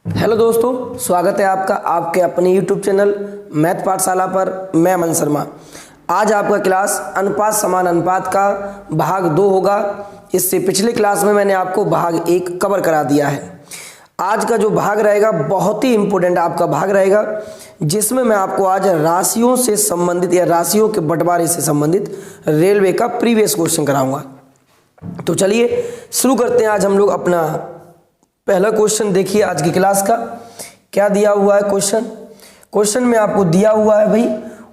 Hello दोस्तों, स्वागत है आपका आपके अपने YouTube चैनल मैथ पाठशाला पर। मैं अमन शर्मा। आज आपका क्लास अनुपात समान अनुपात का भाग 2 होगा। इससे पिछले क्लास में मैंने आपको भाग 1 कवर करा दिया है। आज का जो भाग रहेगा बहुत ही इंपॉर्टेंट आपका भाग रहेगा, जिसमें मैं आपको आज राशियों से संबंधित या राशियों के बंटवारे से संबंधित रेलवे का प्रीवियस क्वेश्चन कराऊंगा। तो चलिए शुरू करते हैं। आज हम लोग अपना पहला क्वेश्चन देखिए आज की क्लास का। क्या दिया हुआ है क्वेश्चन में आपको दिया हुआ है भाई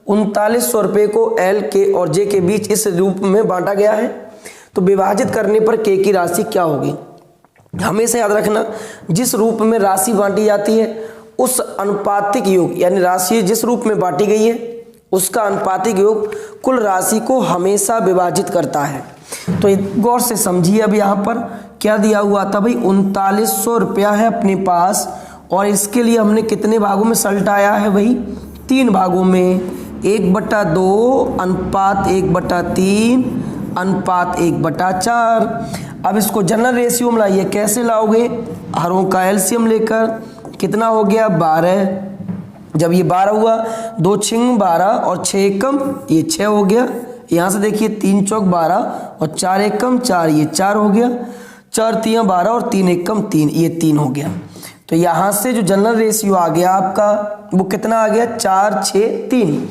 3900 रुपये को एल के और जे के बीच इस रूप में बांटा गया है। तो विभाजित करने पर के की राशि क्या होगी। हमेशा याद रखना, जिस रूप में राशि बांटी जाती है उस अनुपातिक योग यानी राशि जिस रूप में बांटी गई है उसका अनुपातिक योग कुल राशि को हमेशा विभाजित करता है। तो गौर से समझिए। अब यहाँ पर क्या दिया हुआ था भाई 3900 रुपया है अपने पास, और इसके लिए हमने कितने भागों में सलटाया है भाई 3 भागों में, 1/2 अनुपात 1/3 अनुपात 1/4। अब इसको जनरल रेशियो में लाइए। कैसे लाओगे? हरों का एलसीएम लेकर। कितना हो गया 12। जब ये 12 हुआ 2 छिंग 12 और 6 एकम ये 6 हो गया। यहाँ से देखिए 3 चौक 12 और 4 एकम 4 ये 4 हो गया। 4 तियाँ 12 और 3 एकम 3 ये 3 हो गया। तो यहाँ से जो जनरल रेशियो आ गया आपका वो कितना आ गया 4 6 3।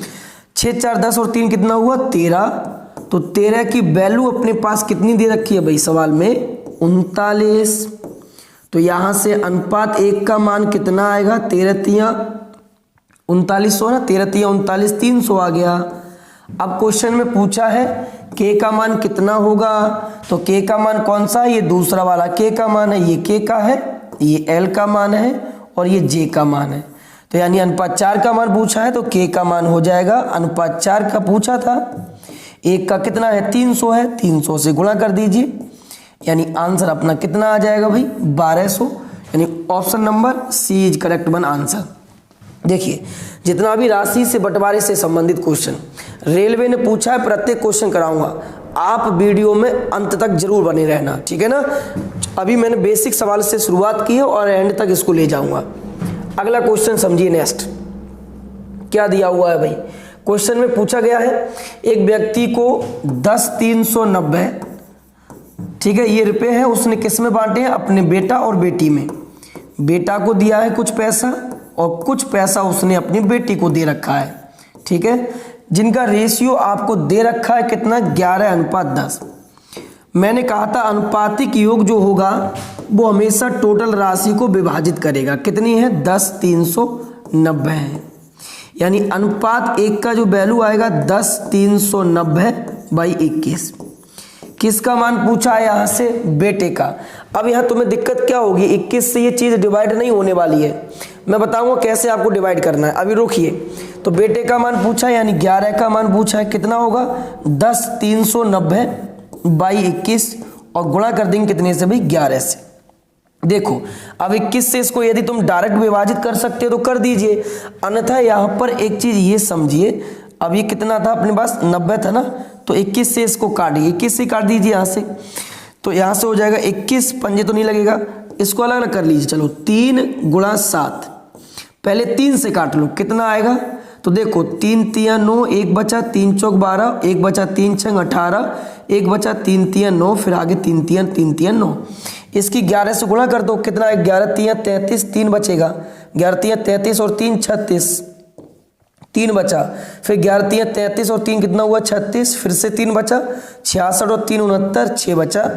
6 4 10 और 3 कितना हुआ 13। तो 13 की वैल्यू अपने पास कितनी दे रखी है भाई सवाल में 39। तो यहाँ से अनुपात 1 का मान कितना आएगा 13 तियाँ 3900 ना, 13 तियाँ 39 300 आ गया। अब क्वेश्चन में पूछा है के का मान कितना होगा। तो के का मान कौन सा है? ये दूसरा वाला के का मान है। ये के का है, ये एल का मान है और ये जे का मान है। तो यानी अनुपात 4 का मान पूछा है तो के का मान हो जाएगा अनुपात 4 का पूछा था। 1 का कितना है 300 है, 300 से गुणा कर दीजिए। यानी आंसर अपना कितना आ जाएगा भाई 1200। यानी option number C is correct one answer. देखिए जितना भी राशि से बंटवारे से संबंधित क्वेश्चन रेलवे ने पूछा है प्रत्येक क्वेश्चन कराऊंगा। आप वीडियो में अंत तक जरूर बने रहना, ठीक है ना। अभी मैंने बेसिक सवाल से शुरुआत की है और एंड तक इसको ले जाऊंगा। अगला क्वेश्चन समझिए। नेक्स्ट क्या दिया हुआ है भाई क्वेश्चन में पूछा गया है एक व्यक्ति को 10,390 ठीक है ये रुपए हैं उसने किस में बांटे हैं अपने बेटा और बेटी में। बेटा को दिया है कुछ पैसा और कुछ पैसा उसने अपनी बेटी को दे रखा है, ठीक है, जिनका रेशियो आपको दे रखा है कितना 11:10। मैंने कहा था अनुपातिक योग जो होगा वो हमेशा टोटल राशि को विभाजित करेगा। कितनी है 10,390 है। यानी अनुपात 1 का जो वैल्यू आएगा 10,390/21। किसका मान पूछा है यहाँ से बेटे का। अब यहाँ तुम्हें दिक्कत क्या होगी 21 से ये चीज़ डिवाइड नहीं होने वाली है। मैं बताऊंगा कैसे आपको डिवाइड करना है। अभी रुकिए। तो बेटे का मान पूछा है यानी 11 का मान पूछा है कितना होगा 10,390/21 और गुणा कर देंगे कितने से भाई 11 से। देखो अब 21 से इसको यदि तुम डायरेक्ट विभाजित कर सकते हो तो कर दीजिए, अन्यथा यहाँ पर एक चीज ये समझिए। अब ये कितना था अपने पास 90 था ना, तो 21 से इसको काटिए, 21 से काट दीजिए यहाँ से। तो यहाँ से हो जाएगा 21 पंजे तो नहीं लगेगा, इसको अलग अलग कर लीजिए। चलो 3 × 7 पहले 3 से काट लो कितना आएगा। तो देखो 3 तियाँ 9 1 बचा 3 चौक 12 1 बचा 3 छंग 18 1 बचा 3 तियाँ 9 फिर आगे 3 तियाँ 9। इसकी 11 से गुणा कर दो कितना है 11 तियाँ 33 3 बचेगा 11 तियाँ 33 और 3 36 3 बचा। फिर 11 तियाँ 33 और 3 कितना हुआ 36 फिर से 3 बचा 66 और 3 69 6 बचा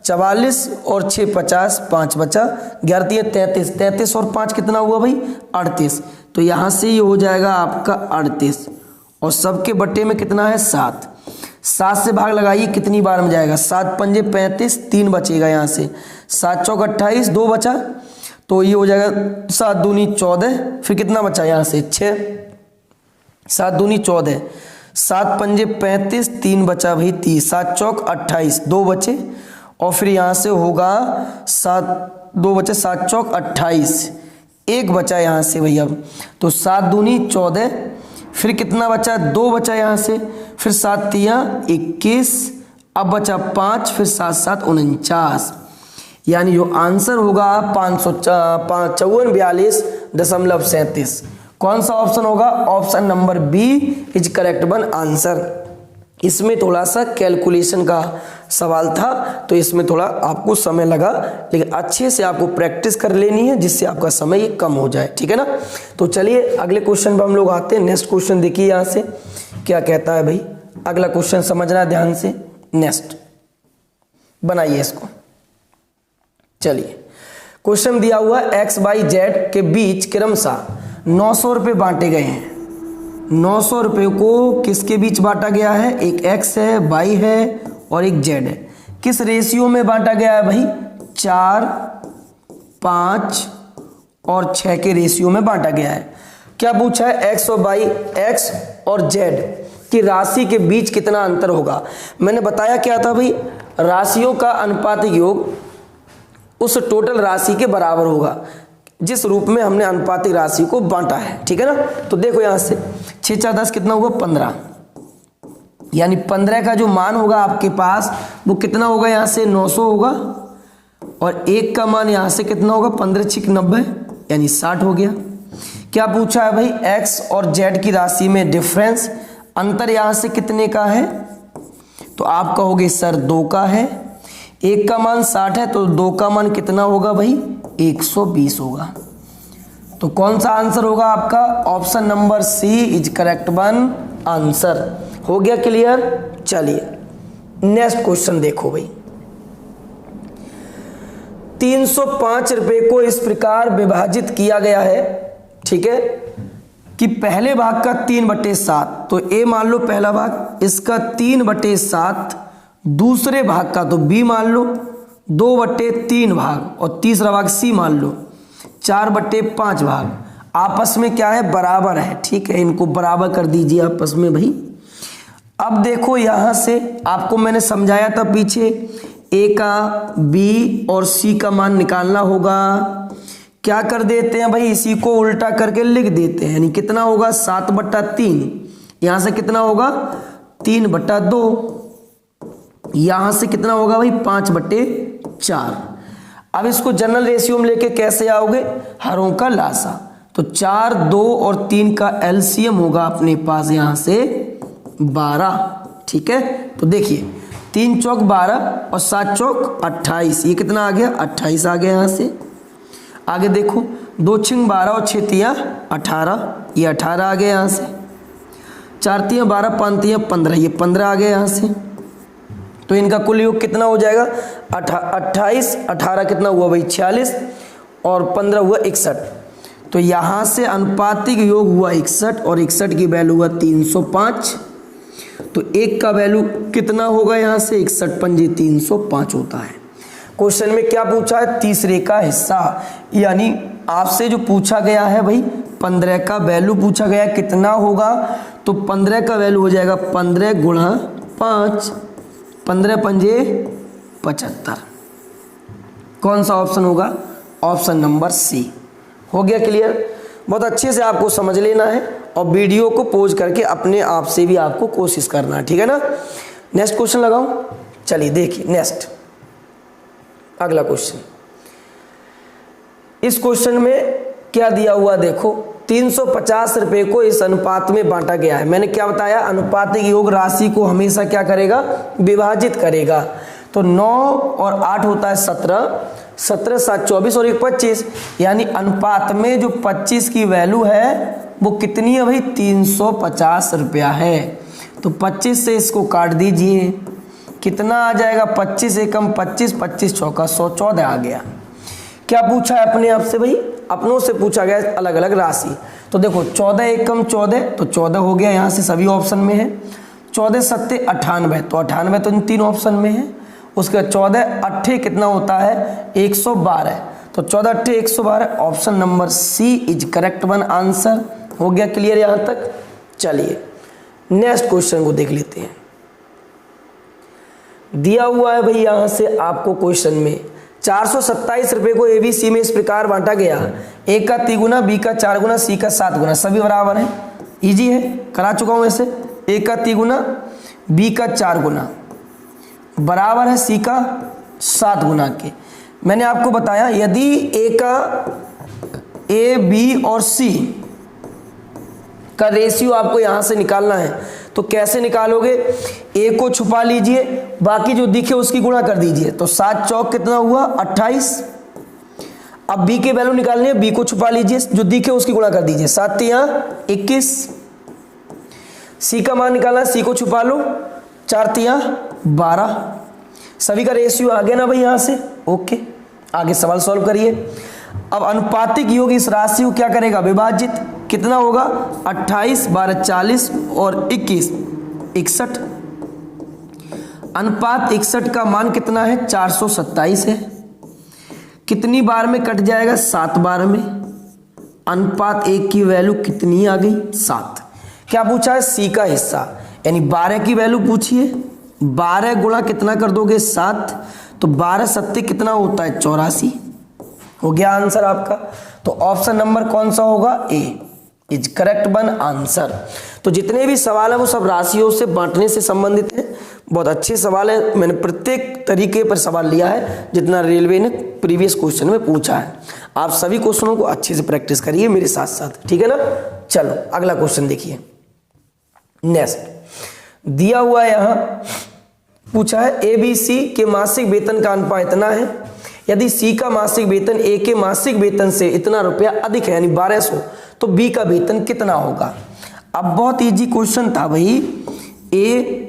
44 और 6 50 5 बचा 11 तियाँ 33 33 और 5 कितना हुआ भाई 38। तो यहाँ से ये हो जाएगा आपका 38 और सबके बट्टे में कितना है 7। 7 से भाग लगाइए कितनी बार में जाएगा 7 पंजे 35 3 बचेगा यहाँ से 7 चौक 28 2 बचा। तो ये हो जाएगा 7 दूनी 14 फिर कितना बचा यहाँ से 6 7 दूनी 14 7 पंजे 35 3 बचा भाई 30 7 चौक 28 2 बचे और फिर यहाँ से होगा 7 2 बचे 7 चौक 28 1 बचा यहाँ से भैया। तो 7 दूनी 14 फिर कितना बचा 2 बचा यहाँ से फिर 7 तियाँ 21 अब बचा 5 फिर 7 7 49। यानी जो आंसर होगा 554.42.37। कौन सा ऑप्शन होगा? Option number B is correct one answer. इसमें थोड़ा सा कैलकुलेशन का सवाल था तो इसमें थोड़ा आपको समय लगा, लेकिन अच्छे से आपको प्रैक्टिस कर लेनी है जिससे आपका समय कम हो जाए, ठीक है ना। तो चलिए अगले क्वेश्चन पर हम लोग आते हैं। नेक्स्ट क्वेश्चन देखिए यहाँ से क्या कहता है भाई। अगला क्वेश्चन समझना ध्यान से। नेक्स्ट बनाइए इसको। चलिए क्वेश्चन दिया हुआ एक्स वाई जेड के बीच क्रमशः 900 रुपये बांटे गए हैं। 900 रुपये को किसके बीच बांटा गया है? एक एक्स है, वाई है और एक जेड है। किस रेशियो में बांटा गया है भाई? 4, 5 और 6 के रेशियो में बांटा गया है। क्या पूछा है? एक्स और वाई, एक्स और जेड की राशि के बीच कितना अंतर होगा। मैंने बताया क्या था भाई, राशियों का अनुपातिक योग उस टोटल राशि के बराबर होगा जिस रूप में हमने अनुपातिक राशि को बांटा है, ठीक है ना। तो देखो यहां से 6 4 10 कितना होगा? 15, यानी 15 का जो मान होगा आपके पास वो कितना होगा? यहां से 900 होगा और 1 का मान यहां से कितना होगा? 15 6 90 यानी 60 हो गया। क्या पूछा है भाई? एक्स और जेड की राशि में डिफरेंस, अंतर यहां से कितने का है? तो आप कहोगे सर 2 का है। 1 का मान 60 है तो 2 का मान कितना होगा भाई? 120 होगा। तो कौन सा आंसर होगा आपका? Option number C is correct one answer. हो गया क्लियर? चलिए नेक्स्ट क्वेश्चन देखो भाई। 305 रुपये को इस प्रकार विभाजित किया गया है, ठीक है, कि पहले भाग का 3/7, तो ए मान लो पहला भाग, इसका 3/7, दूसरे भाग का तो बी मान लो 2/3 भाग और तीसरा भाग सी मान लो 4/5 भाग। आपस में क्या है? बराबर है, ठीक है। इनको बराबर कर दीजिए आपस में भाई। अब देखो यहां से आपको मैंने समझाया था पीछे, ए का बी और सी का मान निकालना होगा। क्या कर देते हैं भाई? इसी को उल्टा करके लिख देते हैं, यानी कितना होगा? 7/3। यहां से कितना होगा? 3/2। यहां से कितना होगा भाई? 5/4। अब इसको जनरल रेशियो में लेके कैसे आओगे? हरों का लासा। तो 4, 2 और 3 का एलसीएम होगा अपने पास यहां से 12, ठीक है। तो देखिए 3 चौक 12 और 7 चौक 28, ये कितना आ गया? 28 आ गया। यहां से आगे देखो 2 छिंग 12 और 6 तियां 18, ये 18 आ गया। यहां से 4 तियां 12, 5 तियां 15, ये 15 आ गया। यहां से तो इनका कुल योग कितना हो जाएगा? 28, 18 कितना हुआ भाई? 46 और 15 हुआ 61। तो यहाँ से अनुपातिक योग हुआ 61 और 61 की वैल्यू हुआ 305। तो एक का वैल्यू कितना होगा? यहाँ से 61 पंजे 305 होता है। क्वेश्चन में क्या पूछा है? तीसरे का हिस्सा, यानी आपसे जो पूछा गया है भाई 15 का वैल्यू पूछा गया, कितना होगा? तो 15 का वैल्यू हो जाएगा 15 गुणा 5, 15 पंजे 75। कौन सा ऑप्शन होगा? Option number C. हो गया क्लियर? बहुत अच्छे से आपको समझ लेना है और वीडियो को पॉज करके अपने आप से भी आपको कोशिश करना है, ठीक है ना। नेक्स्ट क्वेश्चन लगाऊं? चलिए देखिए नेक्स्ट अगला क्वेश्चन। इस क्वेश्चन में क्या दिया हुआ देखो, 350 रुपये को इस अनुपात में बांटा गया है। मैंने क्या बताया? अनुपातिक योग राशि को हमेशा क्या करेगा? विभाजित करेगा। तो 9 और 8 होता है 17, 17 7 24 और 1 25, यानी अनुपात में जो 25 की वैल्यू है वो कितनी है भाई? 350 रुपया है। तो 25 से इसको काट दीजिए, कितना आ जाएगा? 25 एकम 25, 25 चौका 114 आ गया। क्या पूछा है अपने आप से भाई? अपनों से पूछा गया अलग अलग राशि। तो देखो 14 एकम 14, तो 14 हो गया, यहाँ से सभी ऑप्शन में है। 14 सत्ते 98, तो 98 तो इन 3 ऑप्शन में है। उसके बाद 14 अट्ठे कितना होता है? 112, तो 14 अट्ठे 112, option number C is correct one answer. हो गया क्लियर यहाँ तक? चलिए नेक्स्ट क्वेश्चन को देख लेते हैं। दिया हुआ है भाई यहाँ से आपको क्वेश्चन में 427 रुपये को एबीसी में इस प्रकार बांटा गया, ए का 3 गुना, बी का 4 गुना, सी का 7 गुना, सभी बराबर है। इजी है, करा चुका हूं ऐसे। ए का 3 गुना, बी का 4 गुना, बराबर है सी का 7 गुना के। मैंने आपको बताया यदि ए का ए बी और सी का रेशियो आपको यहां से निकालना है तो कैसे निकालोगे, ए को छुपा लीजिए, बाकी जो दिखे उसकी गुणा कर दीजिए, तो 7 चौक कितना हुआ 28। अब बी के वैल्यू निकालनी है, बी को छुपा लीजिए, जो दिखे उसकी गुणा कर दीजिए, 7 तिया 21। सी का मान निकालना है, सी को छुपा लो, 4 तिया 12। सभी का रेशियो आ गया ना भाई यहां से, ओके। आगे सवाल सॉल्व करिए। अब अनुपातिक योग इस राशि को क्या करेगा, विभाजित, कितना होगा 28 12 40 और 21 61। अनुपात 61 का मान कितना है 427 है। कितनी बार में कट जाएगा, 7 बार में। अनुपात 1 की वैल्यू कितनी आ गई 7। क्या पूछा है, सी का हिस्सा, यानी 12 की वैल्यू पूछिए। 12 गुणा कितना कर दोगे 7, तो 12 सत्ते कितना होता है 84। हो गया आंसर आपका। तो ऑप्शन नंबर कौन सा होगा, ए इज करेक्ट वन आंसर। तो जितने भी सवाल है वो सब राशियों से बांटने से संबंधित हैं। बहुत अच्छे सवाल है, मैंने प्रत्येक तरीके पर सवाल लिया है जितना रेलवे ने प्रीवियस क्वेश्चन में पूछा है। आप सभी क्वेश्चनों को अच्छे से प्रैक्टिस करिए मेरे साथ साथ, ठीक है ना। चलो अगला क्वेश्चन देखिए। नेक्स्ट दिया हुआ है, यहां पूछा है ए बी सी के मासिक वेतन का अनुपात इतना है, यदि सी का मासिक वेतन ए के मासिक वेतन से इतना रुपया अधिक है, यानी 1200, तो बी का वेतन कितना होगा। अब बहुत इजी क्वेश्चन था भाई, ए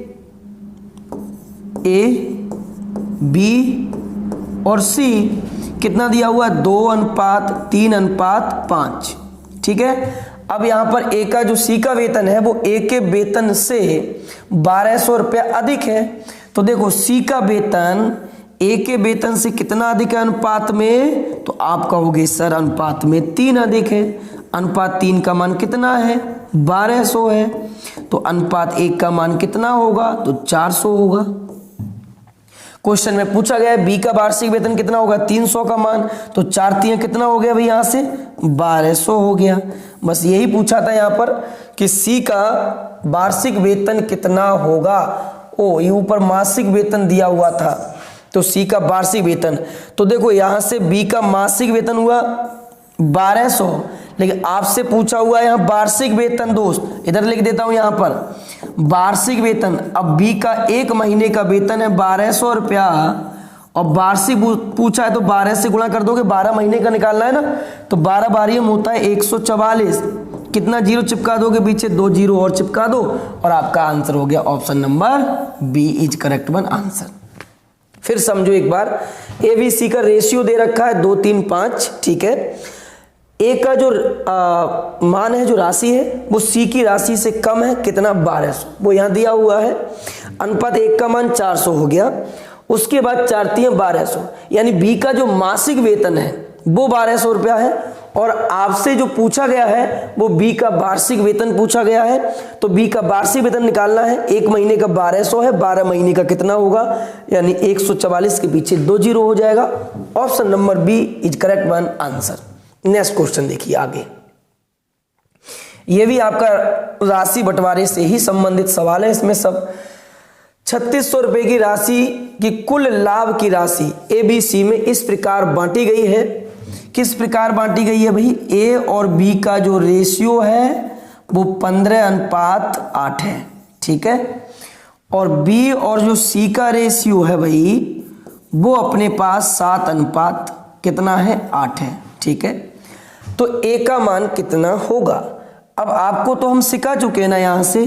बी और सी कितना दिया हुआ है 2:3:5, ठीक है। अब यहां पर ए का जो सी का वेतन है वो ए के वेतन से 1200 रुपया अधिक है, तो देखो सी का वेतन ए के वेतन से कितना अधिक है अनुपात में, तो आप कहोगे सर अनुपात में 3 अधिक है। अनुपात 3 का मान कितना है 1200 है, तो अनुपात 1 का मान कितना होगा, तो 400 होगा। क्वेश्चन में पूछा गया है बी का वार्षिक वेतन कितना होगा 300 का मान, तो 4 तिया कितना हो गया भाई यहां से 1200 हो गया। बस यही पूछा था यहां पर कि सी का वार्षिक वेतन कितना होगा। ओ ये ऊपर मासिक वेतन दिया हुआ था, तो सी का वार्षिक वेतन, तो देखो यहां से बी का मासिक वेतन हुआ 1200, लेकिन आपसे पूछा हुआ है यहां वार्षिक वेतन। दोस्त इधर लिख देता हूं यहां पर वार्षिक वेतन। अब बी का 1 महीने का वेतन है 1200 रुपया, और वार्षिक पूछा है तो 12 से गुणा कर दोगे, 12 महीने का निकालना है ना, तो 12 बारियों में होता है 144। कितना जीरो चिपका दोगे पीछे, 2 जीरो और चिपका दो, और आपका आंसर हो गया option number B is correct one answer. फिर समझो एक बार, ए बी सी का रेशियो दे रखा है 2 3 5, ठीक है। ए का जो मान है, जो राशि है, वो सी की राशि से कम है, कितना 1200, वो यहां दिया हुआ है। अनुपात 1 का मान 400 हो गया। उसके बाद 4 तिया 1200, यानी बी का जो मासिक वेतन है वो 1200 रुपया है, और आपसे जो पूछा गया है वो बी का वार्षिक वेतन पूछा गया है। तो बी का वार्षिक वेतन निकालना है, 1 महीने का 1200 है, 12 महीने का कितना होगा, यानी 144 के पीछे 2 जीरो हो जाएगा। Option number B is correct one answer. Next question देखिए आगे, ये भी आपका राशि बंटवारे से ही संबंधित सवाल है। इसमें सब 3600 रुपए की राशि की कुल लाभ की राशि ए बी सी में इस प्रकार बांटी गई है। किस प्रकार बांटी गई है भाई, ए और बी का जो रेशियो है वो 15:8 है, ठीक है। और बी और जो सी का रेशियो है भाई वो अपने पास 7:8 कितना है 8 है, ठीक है। तो ए का मान कितना होगा। अब आपको तो हम सिखा चुके हैं ना यहां से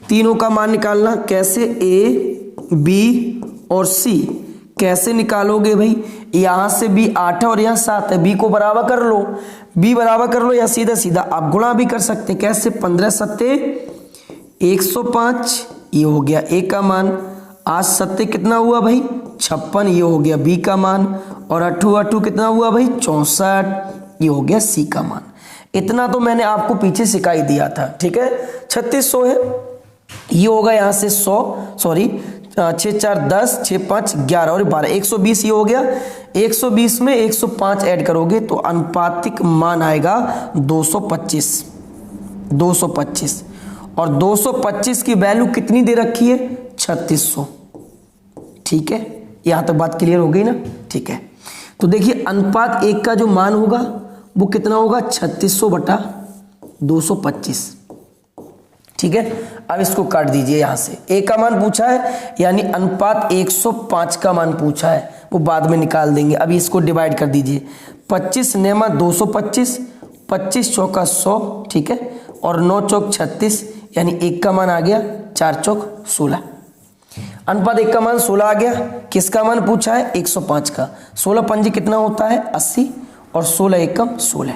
तीनों का मान निकालना, कैसे ए बी और सी कैसे निकालोगे भाई। यहां से बी 8 है और यहां 7 है, बी को बराबर कर लो, बी बराबर कर लो, या सीधा सीधा आप गुणा भी कर सकते हैं। कैसे, 15 सत्ते 105, ये हो गया ए का मान। 8 सत्ते कितना हुआ भाई 56, ये हो गया बी का मान। और 8 कितना हुआ भाई 64, ये हो गया सी का मान। इतना तो मैंने आपको पीछे सिखाई दिया था, ठीक है। 3600 है, ये होगा यहां से 100, सॉरी 6 4 10 6 5 11 और 12, 120 ये हो गया। 120 में 105 ऐड करोगे तो अनुपातिक मान आएगा 225। और 225 की वैल्यू कितनी दे रखी है 3600, ठीक है। यहां तक बात क्लियर हो गई ना, ठीक है। तो देखिए अनुपात 1 का जो मान होगा वो कितना होगा 3600/225। ठीक है, अब इसको काट दीजिए यहाँ से। ए का मान पूछा है यानी अनुपात 105 का मान पूछा है, वो बाद में निकाल देंगे। अभी इसको डिवाइड कर दीजिए। 25 नेमा 225, 25 चौका 100, ठीक है, और 9 चौक 36, यानी 1 का मान आ गया 4 चौक 16। अनुपात 1 का मान 16 आ गया। किसका मान पूछा है 105 का। 16 पंजी कितना होता है 80, और 16 एकम 16,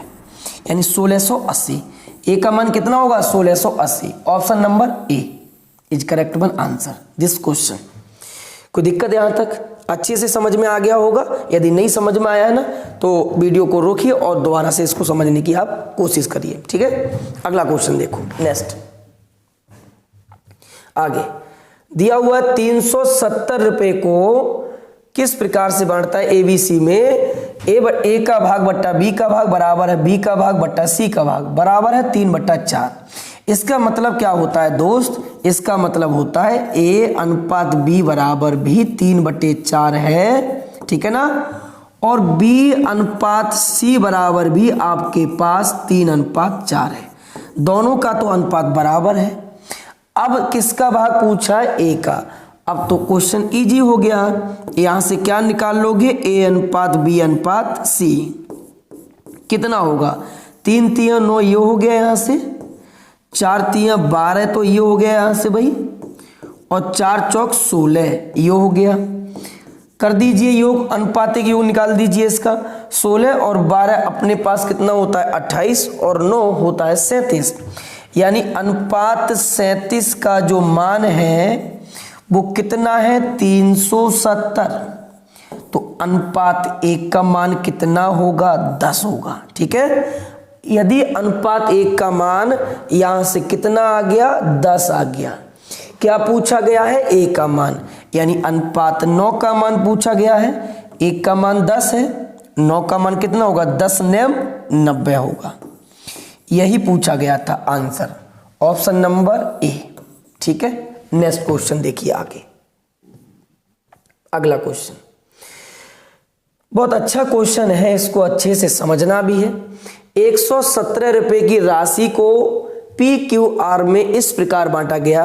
यानी 1680। ए का मान कितना होगा 1680। Option number A is correct one answer this question. कोई दिक्कत यहाँ तक अच्छे से समझ में आ गया होगा। यदि नहीं समझ में आया है ना तो वीडियो को रोकिए और दोबारा से इसको समझने की आप कोशिश करिए। ठीक है, अगला क्वेश्चन देखो। नेक्स्ट आगे दिया हुआ 370 रुपए को किस प्रकार से बांटता है एबीसी में। ए का भाग बट्टा बी का भाग बराबर है बी का भाग बट्टा सी का भाग बराबर है 3/4। इसका मतलब क्या होता है दोस्त, इसका मतलब होता है ए अनुपात बी बराबर भी 3/4 है, ठीक है ना, और बी अनुपात सी बराबर भी आपके पास 3/4 है। दोनों का तो अनुपात बराबर है। अब किसका भाग पूछा है ए का। अब तो क्वेश्चन इजी हो गया। यहां से क्या निकाल लोगे ए अनुपात बी अनुपात सी कितना होगा। 3 3 9 ये हो गया यहाँ से, 4 3 12 तो ये हो गया यहाँ से भाई, और 4 चौक 16 ये हो गया। कर दीजिए योग, अनुपातिक योग निकाल दीजिए इसका। 16 और 12 अपने पास कितना होता है 28, और 9 होता है 37, यानी अनुपात 37 का जो मान है वो कितना है 370। तो अनुपात 1 का मान कितना होगा 10 होगा। ठीक है, यदि अनुपात 1 का मान यहां से कितना आ गया 10 आ गया, क्या पूछा गया है ए का मान, यानी अनुपात 9 का मान पूछा गया है। 1 का मान 10 है, 9 का मान कितना होगा 10 नेम 90 होगा। यही पूछा गया था आंसर, ऑप्शन नंबर ए। ठीक है, नेक्स्ट क्वेश्चन देखिए आगे। अगला क्वेश्चन बहुत अच्छा क्वेश्चन है, इसको अच्छे से समझना भी है। 117 रुपए की राशि को PQR में इस प्रकार बांटा गया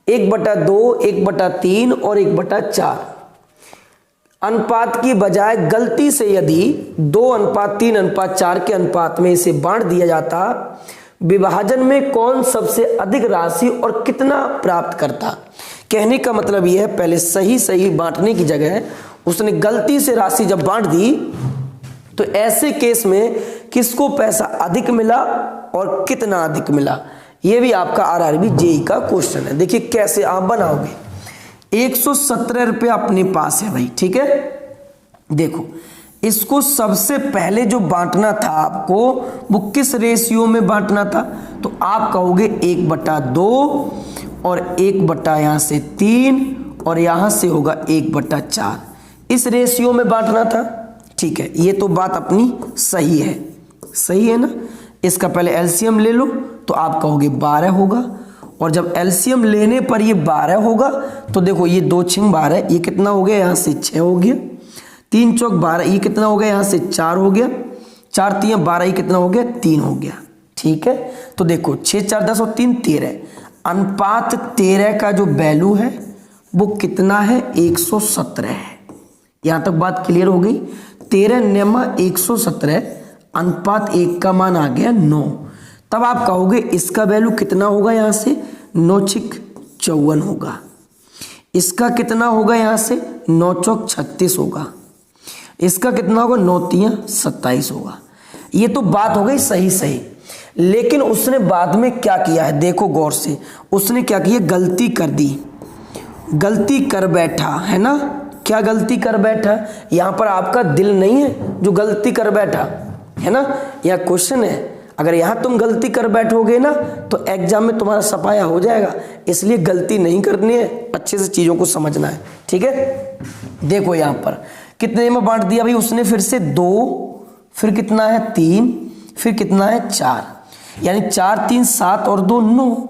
1/2, 1/3 और 1/4। अनुपात की बजाय गलती से यदि 2:3:4 के अनुपात में इसे बांट दिया जाता, विभाजन में कौन सबसे अधिक राशि और कितना प्राप्त करता। कहने का मतलब यह है पहले सही सही बांटने की जगह उसने गलती से राशि जब बांट दी तो ऐसे केस में किसको पैसा अधिक मिला और कितना अधिक मिला। यह भी आपका RRB JEE का क्वेश्चन है। देखिए कैसे आप बनाओगे। 117 रुपये अपने पास है भाई, ठीक है। देखो इसको सबसे पहले जो बांटना था आपको वो किस रेशियो में बांटना था, तो आप कहोगे 1/2 और 1 यहाँ से 3 और यहाँ से होगा 1/4, इस रेशियो में बांटना था। ठीक है, ये तो बात अपनी सही है, सही है ना। इसका पहले एलसीएम ले लो तो आप कहोगे 12 होगा, और जब एलसीएम लेने पर ये 12 होगा तो देखो ये 2 6 12, ये कितना हो गया यहाँ से 6 हो गया, 3 चौक 12, ये कितना हो गया यहाँ से 4 हो गया, 4 3 12, ये कितना हो गया 3 हो गया। ठीक है, तो देखो 6 4 10 और 3 13। अनुपात 13 का जो वैल्यू है वो कितना है 117 है। यहाँ तक बात क्लियर हो गई। 13 नेमा 117, अनुपात 1 का मान आ गया 9। तब आप कहोगे इसका वैल्यू कितना होगा, यहाँ से 9 6 54 होगा, इसका कितना होगा यहाँ से 9 चौक 36 होगा, इसका कितना होगा 9 3 27 होगा। ये तो बात हो गई सही सही। लेकिन उसने बाद में क्या किया है, देखो गौर से, उसने क्या किया, गलती कर दी, गलती कर बैठा है ना। क्या गलती कर बैठा, यहाँ पर आपका दिल नहीं है जो गलती कर बैठा है ना। यह क्वेश्चन है, अगर यहाँ तुम गलती कर बैठोगे ना तो एग्जाम में तुम्हारा सफाया हो जाएगा। इसलिए गलती नहीं करनी है, अच्छे से चीज़ों को समझना है। ठीक है, देखो यहाँ पर कितने में बांट दिया भाई उसने, फिर से 2, फिर कितना है 3, फिर कितना है 4, यानी 4 3 7 और 2 9,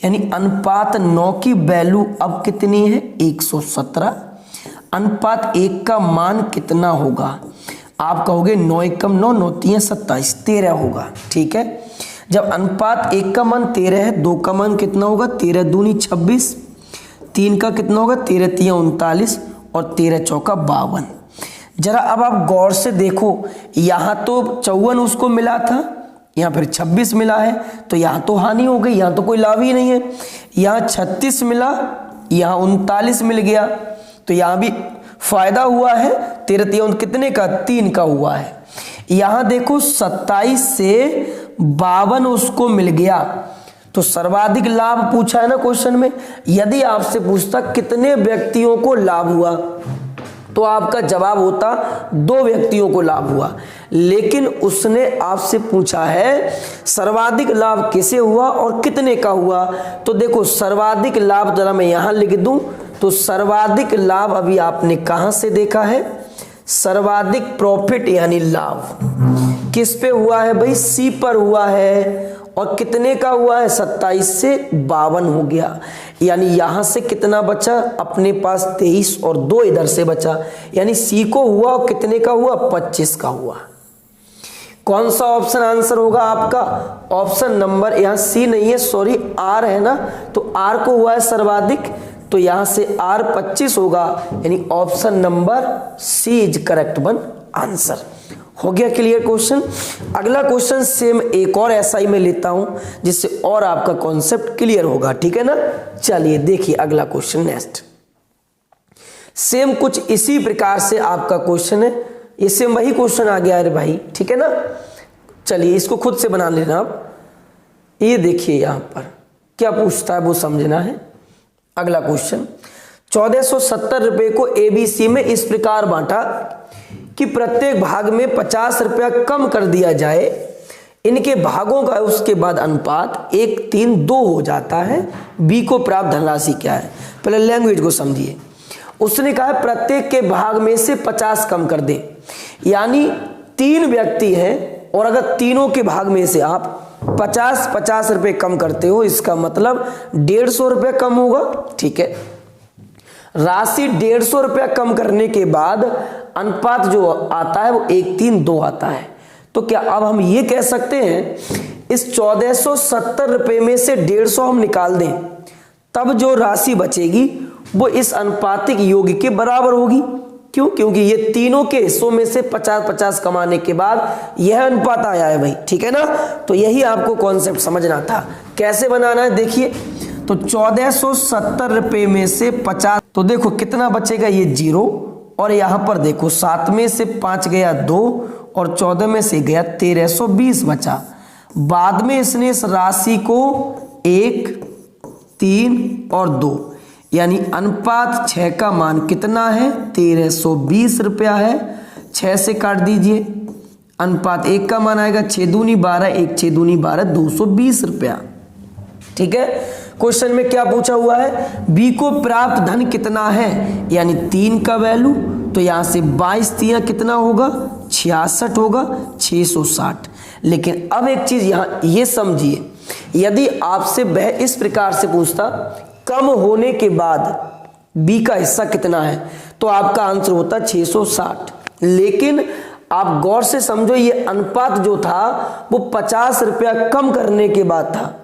यानी अनुपात 9 की वैल्यू अब कितनी है 117। अनुपात 1 का मान कितना होगा, आप कहोगे 9 एकम 9, 9 3 27, 13 होगा। ठीक है, जब अनुपात 1 का मान 13 है, 2 का मान कितना होगा 13 दूनी 26, 3 का कितना होगा 13 3 39 और 13 चौका 52। जरा अब आप गौर से देखो, यहाँ तो 54 उसको मिला था, यहाँ फिर 26 मिला है, तो यहाँ तो हानि हो गई, यहाँ तो कोई लाभ ही नहीं है। यहाँ 36 मिला, यहाँ 39 मिल गया, तो यहाँ भी फायदा हुआ है। 13 3 कितने का 3 का हुआ है। यहाँ देखो 27 से 52 उसको मिल गया, तो सर्वाधिक लाभ पूछा है ना क्वेश्चन में। यदि आपसे पूछता कितने व्यक्तियों को लाभ हुआ, तो आपका जवाब होता 2 व्यक्तियों को लाभ हुआ, लेकिन उसने आपसे पूछा है सर्वाधिक लाभ किसे हुआ और कितने का हुआ। तो देखो सर्वाधिक लाभ जरा मैं यहां लिख दूं, तो सर्वाधिक लाभ अभी आपने कहां से देखा है, सर्वाधिक प्रॉफिट यानी लाभ किस पे हुआ है भाई, सी पर हुआ है। और कितने का हुआ है, 27 से 52 हो गया, यानी यहां से कितना बचा अपने पास 23 और 2 इधर से बचा, यानी सी को हुआ और कितने का हुआ 25 का हुआ। कौन सा ऑप्शन आंसर होगा आपका, ऑप्शन नंबर, यहां सी नहीं है सॉरी आर है ना, तो आर को हुआ है सर्वाधिक, तो यहां से आर 25 होगा, यानी option number C is correct one answer. हो गया क्लियर क्वेश्चन। अगला क्वेश्चन सेम एक और ऐसा ही मैं लेता हूं जिससे और आपका कॉन्सेप्ट क्लियर होगा। ठीक है ना, चलिए देखिए अगला क्वेश्चन नेक्स्ट। सेम कुछ इसी प्रकार से आपका क्वेश्चन है, इससे वही क्वेश्चन आ गया अरे भाई। ठीक है ना, चलिए इसको खुद से बना लेना आप। ये देखिए यहां पर क्या पूछता है वो समझना है। अगला क्वेश्चन, 1470 रुपए को एबीसी में इस प्रकार बांटा कि प्रत्येक भाग में 50 रुपया कम कर दिया जाए। इनके भागों का उसके बाद अनुपात 1 3 2 हो जाता है। बी को प्राप्त धनराशि क्या है। पहले लैंग्वेज को समझिए। उसने कहा प्रत्येक के भाग में से 50 कम कर दे, यानी 3 व्यक्ति हैं और अगर तीनों के भाग में से आप 50 रुपए कम करते हो, इसका मतलब 150 रुपया कम होगा। ठीक है, राशि 150 रुपया कम करने के बाद अनुपात जो आता है वो 1 3 2 आता है। तो क्या अब हम ये कह सकते हैं इस 1470 रुपए में से 150 हम निकाल दें, तब जो राशि बचेगी वो इस अनुपातिक योग के बराबर होगी। क्यों? क्योंकि ये तीनों के हिस्सों में से 50-50 कमाने के बाद यह अनुपात आया है भाई। ठीक है ना, तो यही आपको कॉन्सेप्ट समझना था। कैसे बनाना है देखिए, तो 1470 रुपए में से 50, तो देखो कितना बचेगा, ये 0 और यहां पर देखो 7 में से 5 गया 2 और 14 में से गया 1320 बचा। बाद में इसने इस राशि को 1 3 और 2, यानी अनुपात 6 का मान कितना है 1320 रुपया है। 6 से काट दीजिए, अनुपात 1 का मान आएगा 6 दूनी 12, 1 6 दूनी 12, 220 रुपया। ठीक है, क्वेश्चन में क्या पूछा हुआ है, बी को प्राप्त धन कितना है, यानी 3 का वैल्यू, तो यहां से 22 3 कितना होगा 66 होगा 660। लेकिन अब एक चीज यहां ये समझिए, यदि आपसे वह इस प्रकार से पूछता कम होने के बाद बी का हिस्सा कितना है, तो आपका आंसर होता 660। लेकिन आप गौर से समझो, ये अनुपात जो था वो 50 रुपया कम करने के बाद था,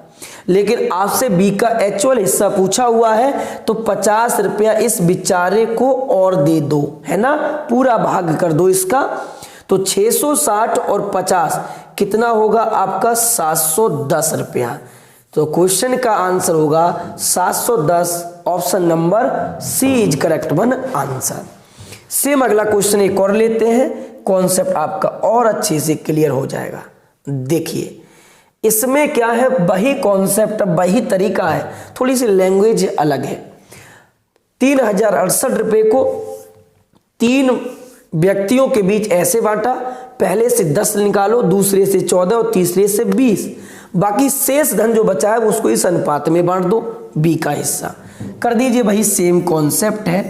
लेकिन आपसे बी का एक्चुअल हिस्सा पूछा हुआ है, तो 50 रुपया इस बेचारे को और दे दो, है ना, पूरा भाग कर दो इसका। तो 660 और 50 कितना होगा आपका 710 रुपया। तो क्वेश्चन का आंसर होगा 710, option number C is correct one answer. Same अगला क्वेश्चन एक और लेते हैं, कॉन्सेप्ट आपका और अच्छे से क्लियर हो जाएगा। देखिए इसमें क्या है, वही कॉन्सेप्ट वही तरीका है, थोड़ी सी लैंग्वेज अलग है। 3068 रुपए को 3 व्यक्तियों के बीच ऐसे बांटा, पहले से 10 निकालो, दूसरे से 14 और तीसरे से 20, बाकी शेष धन जो बचा है उसको इस अनुपात में बांट दो, बी का हिस्सा कर दीजिए। भाई सेम कॉन्सेप्ट है,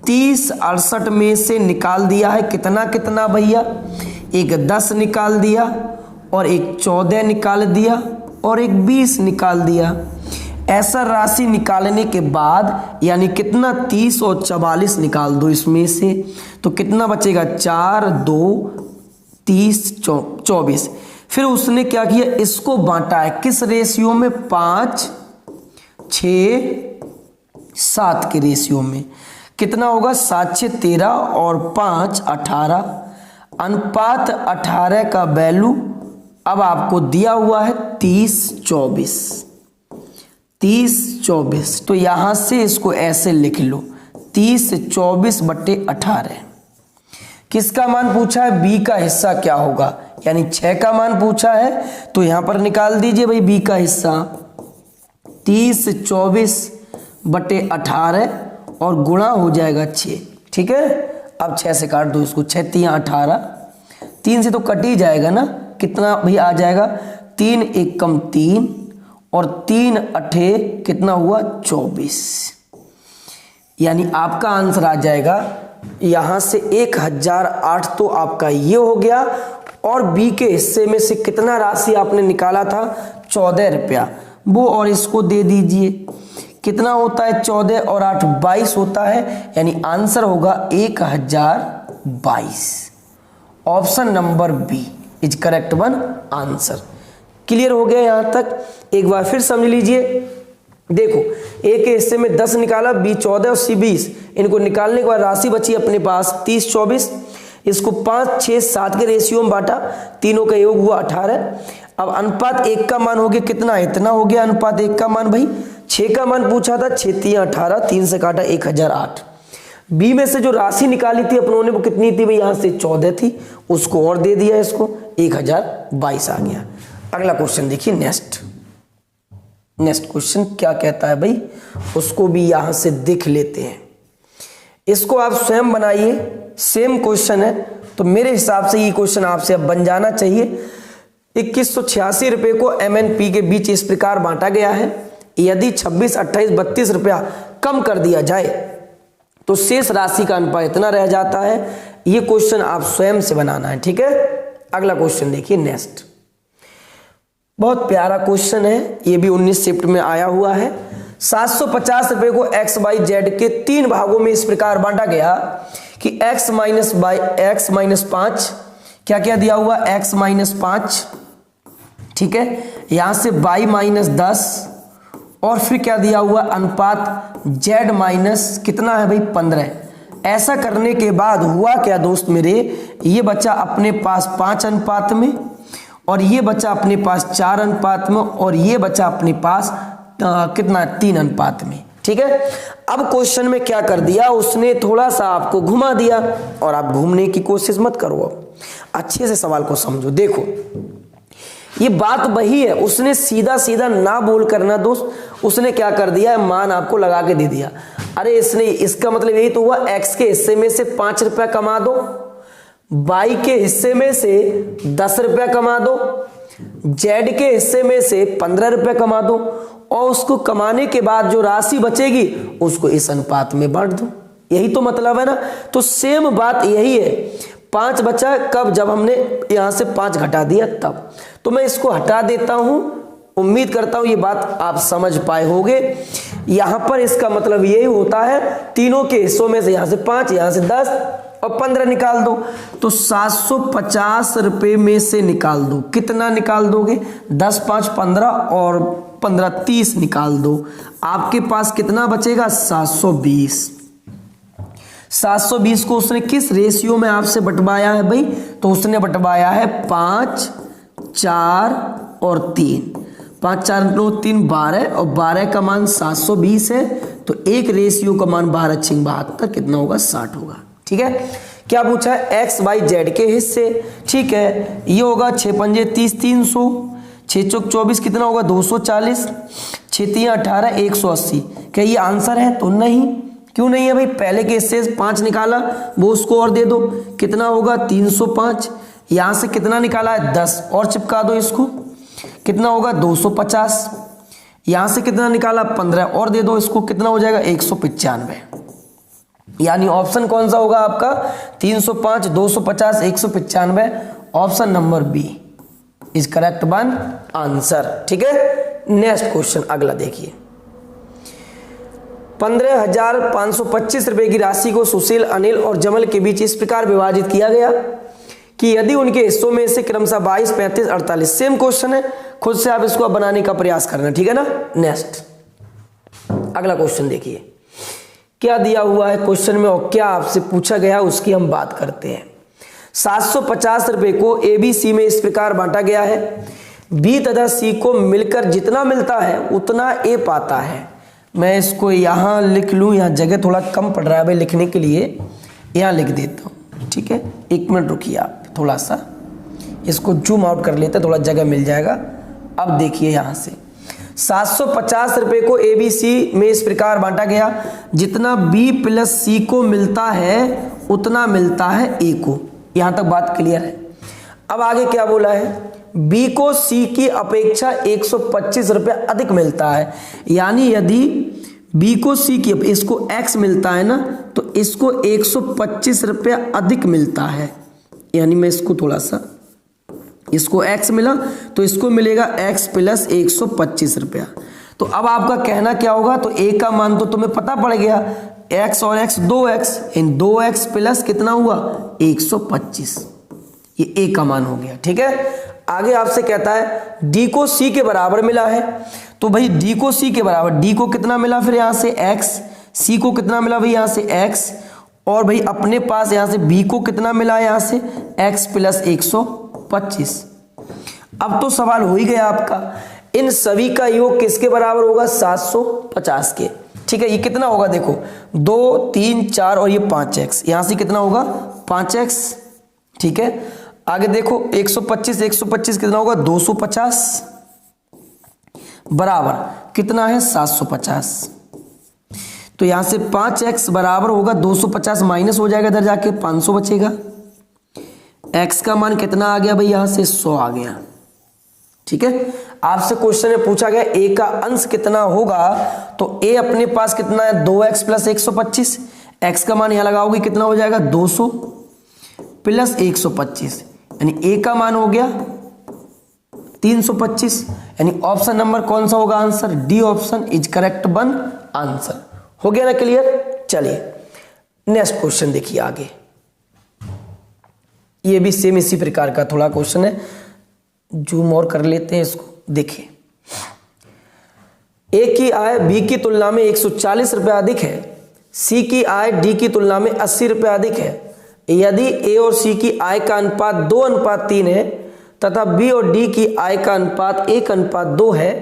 30 68 में से निकाल दिया है कितना कितना भैया, एक 10 निकाल दिया और एक 14 निकाल दिया और एक 20 निकाल दिया। ऐसा राशि निकालने के बाद यानी कितना 30 और 44 निकाल दो इसमें से, तो कितना बचेगा 4 2 30 24। फिर उसने क्या किया, इसको बांटा है किस रेशियो में, 5 6 7 के रेशियो में। कितना होगा 7 6 13 और 5 18, अनुपात 18 का वैल्यू अब आपको दिया हुआ है 30 24। 30 24, तो यहां से इसको ऐसे लिख लो 30 24/18। किसका मान पूछा है, बी का हिस्सा क्या होगा, यानी 6 का मान पूछा है, तो यहां पर निकाल दीजिए भाई बी का हिस्सा 30 24/18 और गुणा हो जाएगा 6। ठीक है, अब 6 से काट दो इसको, 6 3 18, 3 से तो कट ही जाएगा ना, कितना भाई आ जाएगा 3 1 कम 3 और 3 8 कितना हुआ 24। यानी आपका आंसर आ जाएगा यहां से 1008, तो आपका ये हो गया। और बी के हिस्से में से कितना राशि आपने निकाला था 14 रुपया, वो और इसको दे दीजिए। कितना होता है 14 और 8 22 होता है, यानी आंसर होगा 1022। Option number B is correct one answer. Clear हो गया यहां तक, एक बार फिर समझ लीजिए। देखो ए के हिस्से में 10 निकाला, बी 14 और सी 20। इनको निकालने के बाद राशि बची अपने पास 30 24। इसको 5 6 7 के रेशियो में बांटा, तीनों का योग हुआ 18। अब अनुपात 1 का मान हो गया कितना, इतना हो गया अनुपात 1 का मान भाई। 6 का मान पूछा था, 6 3 18, 3 से काटा 1008। बी में से जो राशि निकाली थी अपनों ने वो कितनी थी भाई, यहां से 14 थी, उसको और दे दिया, इसको 1022 आ गया। अगला क्वेश्चन देखिए, नेक्स्ट क्वेश्चन क्या कहता है भाई, उसको भी यहां से देख लेते हैं। इसको आप स्वयं बनाइए, सेम क्वेश्चन है, तो मेरे हिसाब से ये क्वेश्चन आपसे अब बन जाना चाहिए। 2186 रुपए को MNP के बीच इस प्रकार बांटा गया है, यदि 26 28 32 रुपया कम कर दिया जाए तो शेष राशि का अनुपात इतना रह जाता है। ये क्वेश्चन आप स्वयं से बनाना है, ठीक है। अगला क्वेश्चन देखिए, नेक्स्ट बहुत प्यारा क्वेश्चन है, ये भी 19 शिफ्ट में आया हुआ है। 750 रुपए को XYZ के 3 भागों में इस प्रकार बांटा गया कि x माइनस 5, क्या क्या दिया हुआ x माइनस 5, ठीक है, यहां से y माइनस 10 और फिर क्या दिया हुआ अनुपात z माइनस कितना है भाई 15। ऐसा करने के बाद हुआ क्या दोस्त मेरे, ये बच्चा अपने पास 5 अनुपात में और ये बच्चा अपने पास 4 अनुपात में और ये बच्चा अपने पास कितना 3 अनुपात में, ठीक है। अब क्वेश्चन में क्या कर दिया उसने, थोड़ा सा आपको घुमा दिया, और आप घूमने की कोशिश मत करो, अच्छे से सवाल को समझो। देखो ये बात वही है, उसने सीधा सीधा ना बोल करना दोस्त, उसने क्या कर दिया, मान आपको लगा के दे दिया। अरे इसने, इसका मतलब यही तो हुआ, x के हिस्से में से 5 रुपया कमा दो, y के हिस्से में से 10 रुपया कमा दो, z के हिस्से में से 15 रुपया कमा दो, और उसको कमाने के बाद जो राशि बचेगी उसको इस अनुपात में बांट दो। यही तो मतलब है ना। तो सेम बात यही है, 5 बचा कब, जब हमने यहां से 5 घटा दिया तब। तो मैं इसको हटा देता हूं, उम्मीद करता हूं ये बात आप समझ पाए होंगे। यहां पर इसका मतलब यही होता है, तीनों के हिस्सों में से यहां से 5, यहां से 10 और 15 निकाल दो, तो 750 रुपए में से निकाल दो। कितना निकाल दोगे, 10 5 15 और 15 30 निकाल दो। आपके पास कितना बचेगा 720। 720 को उसने किस रेशियो में आपसे बंटवाया है भाई, तो उसने बंटवाया है 5 4 और 3। 5 4 9 3 12 और 12 का मान 720 है, तो एक रेशियो का मान 12 6 72 कितना होगा 60 होगा, ठीक है। क्या पूछा है, x y z के हिस्से, ठीक है। ये होगा 6 पंजे 30 300, 6 चौक 24 कितना होगा 240, 6 3 18 180। क्या ये आंसर है, तो नहीं। क्यों नहीं है भाई, पहले के हिस्से से 5 निकाला, वो उसको और दे दो, कितना होगा 305। यहां से कितना निकाला है 10 और चिपका दो इसको, कितना होगा 250। यहां से कितना निकाला 15 और दे दो इसको, कितना हो जाएगा 195। यानी ऑप्शन कौन सा होगा आपका, 305 250 195। Option number B is correct one answer, ठीक है। नेक्स्ट क्वेश्चन अगला देखिए, 15,525 रुपए की राशि को सुशील, अनिल और जमल के बीच इस प्रकार विभाजित किया गया कि यदि उनके हिस्सों में से क्रमशः 22, 35, 48। सेम क्वेश्चन है, खुद से आप इसको बनाने का प्रयास करना, ठीक है ना। नेक्स्ट अगला क्वेश्चन देखिए क्या दिया हुआ है क्वेश्चन में और क्या आपसे पूछा गया उसकी हम बात करते हैं। 750 रुपए को ए बी सी में इस प्रकार बांटा गया है, बी तथा सी को मिलकर जितना मिलता है उतना ए पाता है। मैं इसको यहाँ लिख लूँ, यहाँ जगह थोड़ा कम पड़ रहा है भाई लिखने के लिए, यहाँ लिख देता हूँ, ठीक है। एक मिनट रुकिए आप, थोड़ा सा इसको जूम आउट कर लेते हैं, थोड़ा जगह मिल जाएगा। अब देखिए यहाँ से 750 रुपए को ए बी सी में इस प्रकार बांटा गया, जितना बी प्लस सी को मिलता है उतना मिलता है ए को। यहां तक बात क्लियर है। अब आगे क्या बोला है, बी को सी की अपेक्षा 125 रुपए अधिक मिलता है, यानी यदि बी को सी की, इसको एक्स मिलता है ना, तो इसको 125 रुपए अधिक मिलता है। यानी मैं इसको थोड़ा सा, इसको x मिला तो इसको मिलेगा x प्लस 125 रुपया। तो अब आपका कहना क्या होगा, तो a का मान तो तुम्हें पता पड़ गया, x और x 2x, इन 2x प्लस कितना हुआ 125, ये a का मान हो गया, ठीक है। आगे आपसे कहता है d को c के बराबर मिला है, तो भाई d को c के बराबर, d को कितना मिला फिर यहाँ से x, c को कितना मिला भाई यहाँ से x, और भाई अपने पास यहाँ से b को कितना मिला यहाँ से x प्लस 125। अब तो सवाल हो ही गया आपका, इन सभी का योग किसके बराबर होगा 750 के, ठीक है। ये कितना होगा देखो 2, 3, 4 और ये 5x, यहां से कितना होगा 5x, ठीक है। आगे देखो 125 कितना होगा 250 बराबर कितना है 750। तो यहां से 5x बराबर होगा 250 माइनस हो जाएगा, इधर जाके 500 बचेगा। x का मान कितना आ गया भाई यहाँ से 100 आ गया, ठीक है। आपसे क्वेश्चन में पूछा गया a का अंश कितना होगा, तो a अपने पास कितना है 2x प्लस 125, x का मान यहाँ लगाओगे कितना हो जाएगा 200 प्लस 125, यानी a का मान हो गया 325, यानी ऑप्शन नंबर कौन सा होगा answer, D option is correct one answer. हो गया ना क्लियर। चलिए नेक्स्ट क्वेश्चन देखिए आगे, ये भी सेम इसी प्रकार का थोड़ा क्वेश्चन है, जूम और कर लेते हैं इसको। देखिए ए की आय बी की तुलना में 140 रुपये अधिक है, सी की आय डी की तुलना में 80 रुपये अधिक है। यदि ए और सी की आय का अनुपात 2:3 है तथा बी और डी की आय का अनुपात 1:2 है,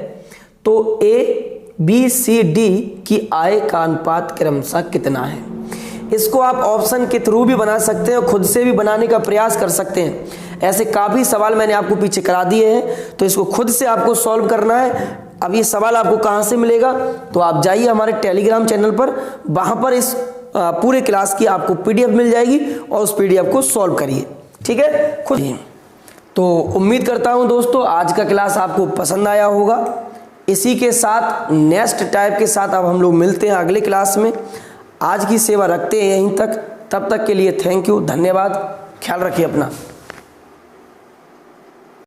तो ए बी सी डी की आय का अनुपात क्रमशः कितना है। इसको आप ऑप्शन के थ्रू भी बना सकते हैं और खुद से भी बनाने का प्रयास कर सकते हैं। ऐसे काफ़ी सवाल मैंने आपको पीछे करा दिए हैं, तो इसको खुद से आपको सॉल्व करना है। अब ये सवाल आपको कहाँ से मिलेगा, तो आप जाइए हमारे टेलीग्राम चैनल पर, वहाँ पर इस पूरे क्लास की आपको पीडीएफ मिल जाएगी और उस पीडीएफ को सॉल्व करिए, ठीक है खुद ही। तो उम्मीद करता हूँ दोस्तों आज का क्लास आपको पसंद आया होगा। इसी के साथ नेक्स्ट टाइप के साथ अब हम लोग मिलते हैं अगले क्लास में। आज की सेवा रखते हैं यहीं तक, तब तक के लिए थैंक यू, धन्यवाद, ख्याल रखिए अपना।